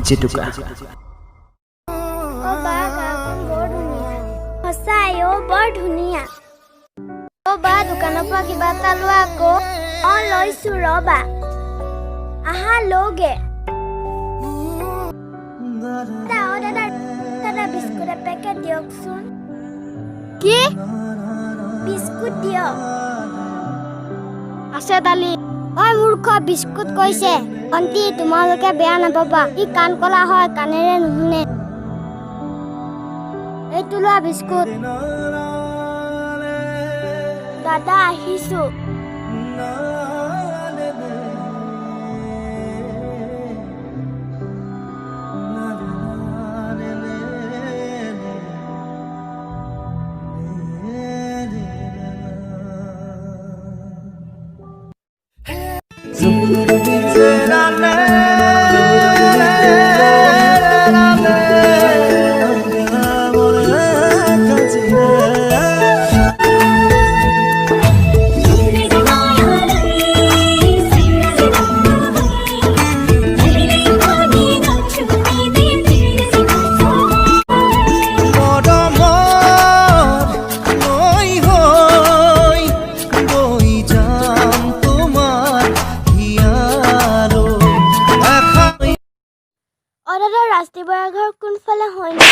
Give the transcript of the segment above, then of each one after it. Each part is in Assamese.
জেতুকা। বা গাঁওখন বৰ ধুনীয়া। সঁচাই বৰ ধুনীয়া। বা দোকানৰ পৰা কিবা এটা লোৱা আকৌ। লৈছো ৰবা। আহা লগে। দাদা বিস্কুট এপেকেট দিয়কচোন। কি? বিস্কুট দিয়ক। আছে দালি। মূৰ্খ বিস্কুট কৈছে। ভণ্টি তোমালোকে বেয়া নাপাবা। ই কাণ কলা হয়, কাণেৰে নুশুনে। এইটো লোৱা বিস্কুট। দাদা আহিছো। ৰাস্তিবৰা ঘৰ কোনফালে হয় নে?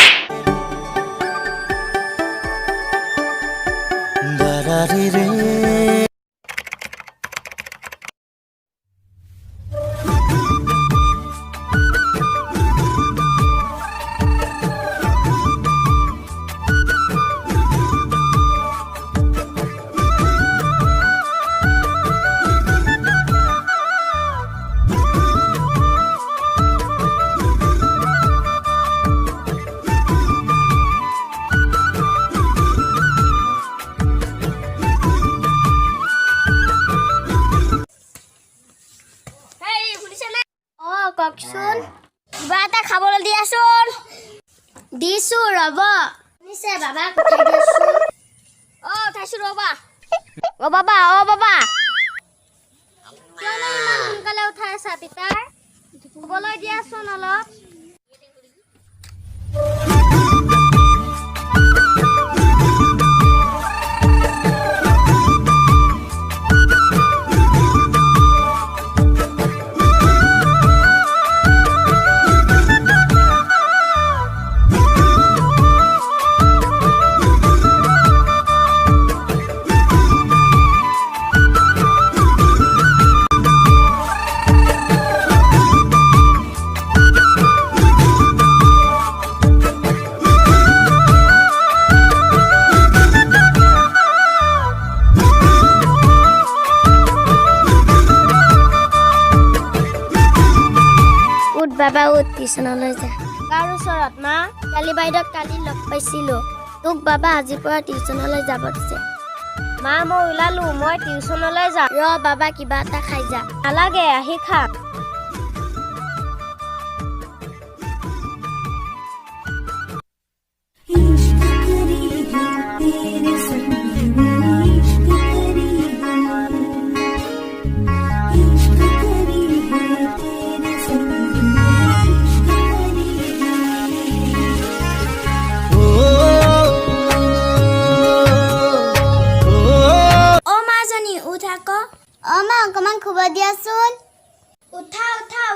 কওকচোন। কিবা এটা খাবলৈ দিয়াচোন। দিছো ৰব। নিছে বাবা উঠাই দিয়াচোন। উঠাইছো ৰবা। বাবা কিয় ইমান সোনকালে উঠাই আছা পিতাৰ? শুবলৈ দিয়াচোন অলপ। বাবা টিউচনলৈ যা। কাৰ ওচৰত মা? কালি বাইদেউক কালি লগ পাইছিলো। তোক বাবা আজিৰ পৰা টিউচনলৈ যাব দিছে। মা মই ওলালো, মই টিউচনলৈ যাম। বাবা কিবা এটা খাই যা। নালাগে, আহি খা। মা অকমান খুব দিয়াচোন। উঠা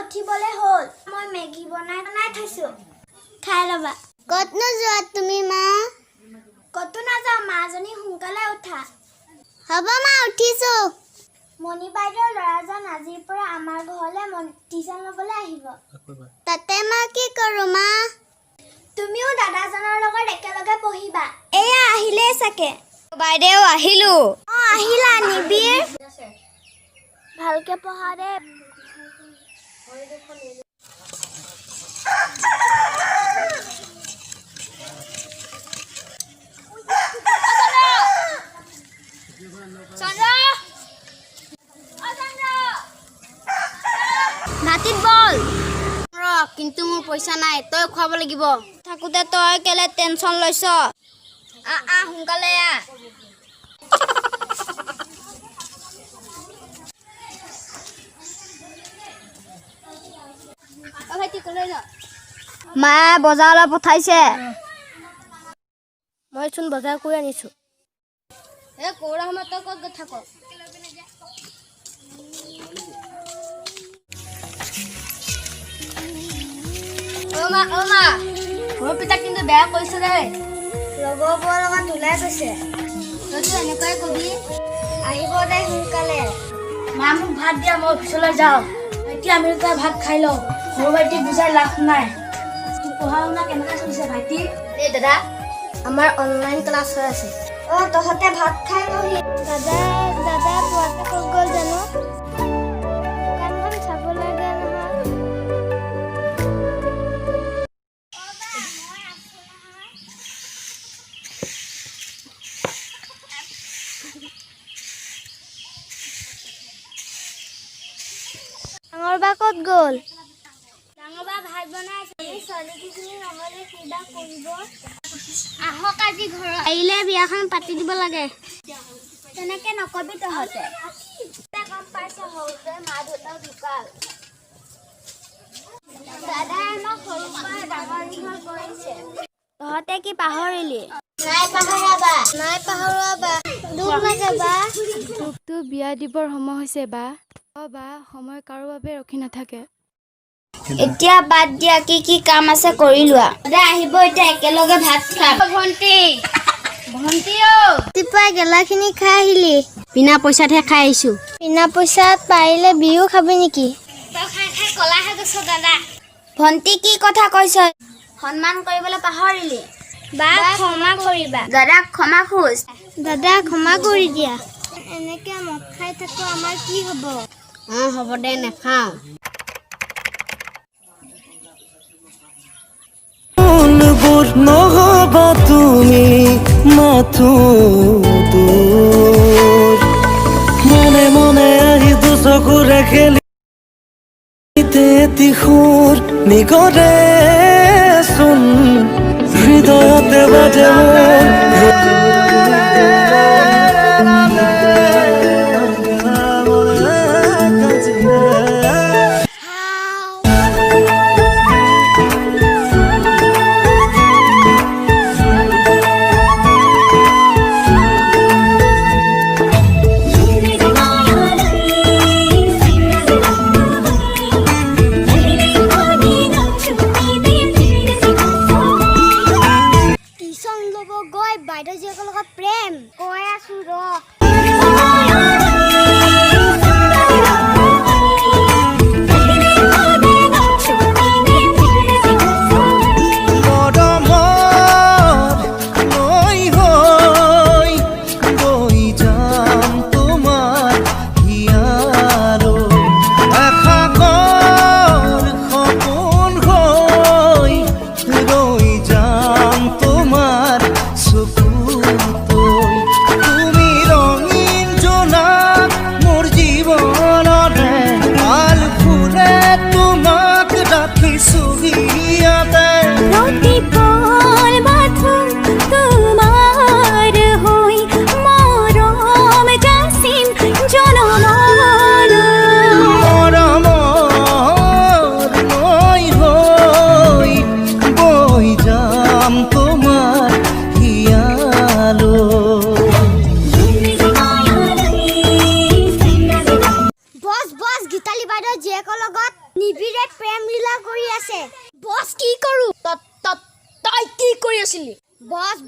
উঠিবলে হ'ল। মই মেগী বনাই থৈছো। খাই ল'বা। ক'তনো যোৱা তুমি মা? ক'তো নাযাওঁ, মাজনী সোনকালে উঠা। হ'ব মা, উঠিছো। মণি বাইদেউৰ ল'ৰাজন আজিৰ পৰা আমাৰ ঘৰলৈ টিউচন ল'বলৈ আহিব। তাতে মা কি কৰোঁ মা? তুমিও দাদাজনৰ লগত একেলগে পঢ়িবা। এয়া আহিলেই চাগে। বাইদেউ আহিলো। আহিলা নিবিৰ? ভালকে পঢ়া দে। মাটিত বল। কিন্তু মোৰ পইচা নাই, তই খুৱাব লাগিব। থাকোতে তই কেলে টেনচন লৈছ? সোনকালে আহ। ভাইটি কলৈ ন? মায়ে বজাৰলৈ পঠাইছে। মই চোন বজাৰ কৰি আনিছোঁ। এই কৌৰা সময়ত তই ক'ত থাক? অ' মা, মোৰ পিতাক কিন্তু বেয়া কৰিছে দেই। লগৰবোৰৰ লগত ওলাই গৈছে। তইতো এনেকুৱাই কবি। আহিব দে সোনকালে। মা মোক ভাত দিয়া, মই অফিচলৈ যাওঁ। এতিয়া আমি দুটাই ভাত খাই লওঁ। সৰু ভাইটিক বুজাই লাভ নাই। তোৰ পঢ়া শুনা কেনেকৈ চলিছে ভাইটি? এই দাদা, আমাৰ অনলাইন ক্লাছ হৈ আছে। তহঁতে ভাত খাই লহি। দাদা পোৱাকে ক'ত গ'ল জানো? দোকানখন চাব লাগে নহয়। ডাঙৰ বা ক'ত গ'ল? ডাঙৰ বা ভাত বনাই আছে। ছোৱালীকেইজনী নহ'লে কিবা কৰিব। আহক আজি ঘৰত। আহিলে বিয়াখন পাতি দিব লাগে। তেনেকে নকবি তহঁতে। গম পাইছে সৰুতে মা দেউতাও ঢুকাল। দাদাই আমাক সৰুৰ পৰা ডাঙৰ দীঘল কৰিছে। তহঁতে কি পাহৰিলি? নাই পাহৰাবা। দুখ নাযাবা। তোকতো বিয়া দিবৰ সময় হৈছে বা। বা সময় কাৰো বাবে ৰখি নাথাকে। এতিয়া বাদ দিয়া, কি কাম আছে কৰি লোৱা। দাদা আহিব এতিয়া একেলগে ভাত খাম। ভণ্টি ৰাতিপুৱাই গেলাখিনি খাই আহিলি? বিনা পইচাতহে খাই আহিছোঁ। বিনা পইচাত পাৰিলে বিহু খাবি নেকি? তই খাই কলা হৈ গৈছ দাদা। ভণ্টি কি কথা কৈছ? সন্মান কৰিবলৈ পাহৰিলি? বা ক্ষমা কৰিবা। দাদাক ক্ষমা খোজ। দাদা ক্ষমা কৰি দিয়া। এনেকে মদ খাই থাকো আমাৰ কি হ'ব? হ'ব দে, নেখাওঁ। নহবা তুমি মাথো দূৰ মনে মনে আহি দুচকুৰে খেলি সুৰ নিগৰে চোন হৃদয়তে বাজে বাইদেউজীকৰ লগত প্ৰেম কৈ আছো ৰ।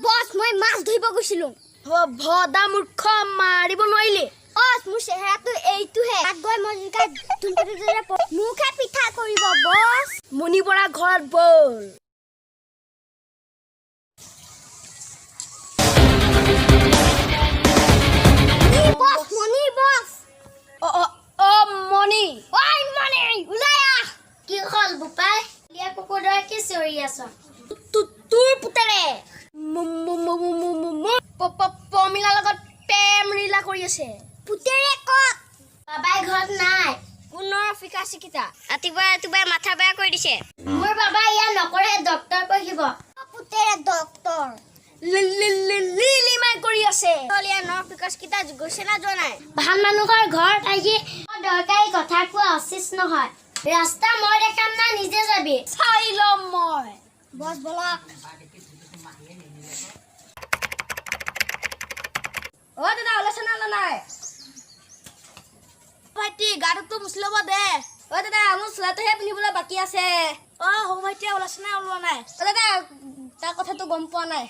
বছ মই মাছ ধৰিব গৈছিলো। ভদা মূৰ্খ, মাৰিব নোৱাৰিলি? মোৰ চেহেৰাটো এইটোহে। গৈ মই মুখে পিঠা কৰিব বছ। মণি পৰা ঘৰত বল। মণি ওলাই আহ। কি হ'ল বোপাই? লিয়া কুকুৰৰ কি চিঞৰি আছ? তোৰ পুতেৰে পমিলাৰ লগত প্ৰেম লীলা কৰি আছে। পুতেৰে ক'ত? বাবাই ঘৰত নাই। পুনৰ ফিকা চিকিতা ৰাতিপুৱাই মাথা বেয়া কৰি দিছে। মোৰ বাবা ইয়াত নকৰে, ডক্তৰ পঢ়িব। পুতেৰে ডক্তৰ লিলিমাই কৰি আছে। গৈছে না যোৱা নাই? ভাল মানুহৰ ঘৰত আহি দৰকাৰী কথা কোৱা উচিত নহয়। ৰাস্তা মই দেখাম না নিজে যাবি চাই ল'ম মই বছ বলক অ দাদা ওলাইছে না নাই ভাইটি গাটোতো মুচি ল'ব দে অ দাদা মোৰ চোলাটোহে পিন্ধিবলৈ বাকী আছে অ সৰু ভাইটিয়ে ওলাইছে না ওলোৱা নাই অ দাদা তাৰ কথাটো গম পোৱা নাই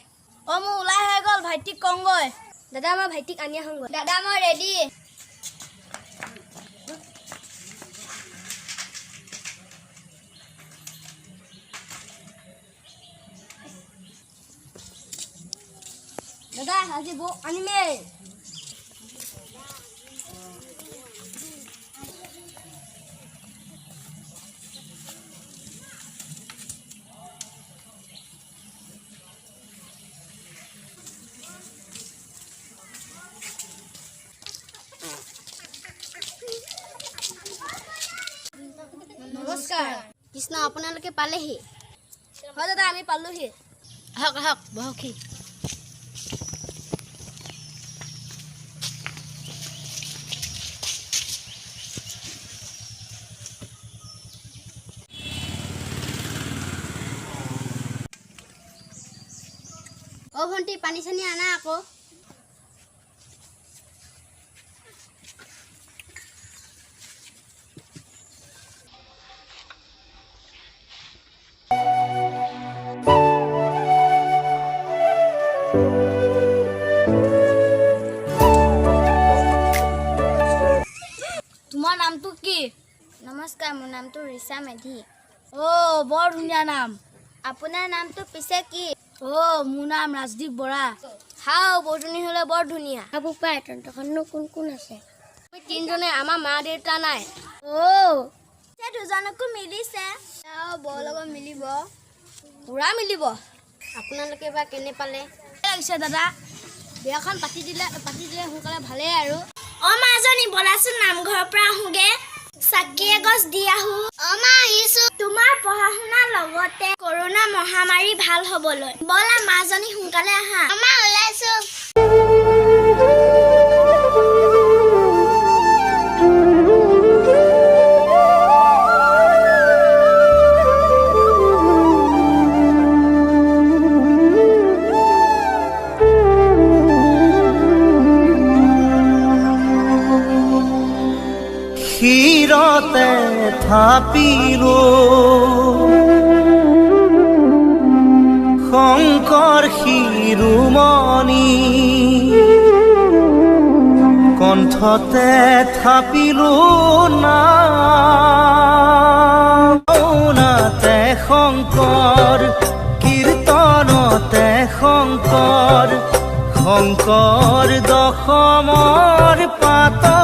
অ মোৰ ওলাই হৈ গ'ল ভাইটিক কওঁগৈ দাদা মই ভাইটিক আনি আহোঁগৈ দাদা মই ৰেডি দাদা আজি বৌ আনিমেই নমস্কাৰ কৃষ্ণ আপোনালোকে পালেহি হয় দাদা আমি পালোহি আহক আহক বহকহি অ ভণ্টি পানী চানী আনা আকৌ তোমাৰ নামটো কি নমস্কাৰ মোৰ নামটো ৰিচা মেধি অ বৰ ধুনীয়া নাম আপোনাৰ নামটো পিছে কি অ মোৰ নাম ৰাজদীপ বৰা হাও বৌজনী হ'লে বৰ ধুনীয়া কাপোৰ পাই তন্তখননো কোন কোন আছে আমি তিনিজনে আমাৰ মা দেউতা নাই দুজনকো মিলিছে বৰ লগত মিলিব পুৰা মিলিব আপোনালোকে বা কেনে পালে লাগিছে দাদা বিয়াখন পাতি দিলে সোনকালে ভালেই আৰু অ মাজনী বলাচোন নামঘৰৰ পৰা আহোগে চাকি এগছ দি আহো অ মা আহিছো তোমাৰ পঢ়া শুনাৰ লগতে কৰোনা মহামাৰী ভাল হবলৈ বলা মাজনী সোনকালে আহা আমা ওলাইছো শিৰতে থাপিলো শংকৰ শিৰোমণি কণ্ঠতে থাপিলো নাতে শংকৰ কীৰ্তনতে শংকৰ শংকৰ দশমৰ পাত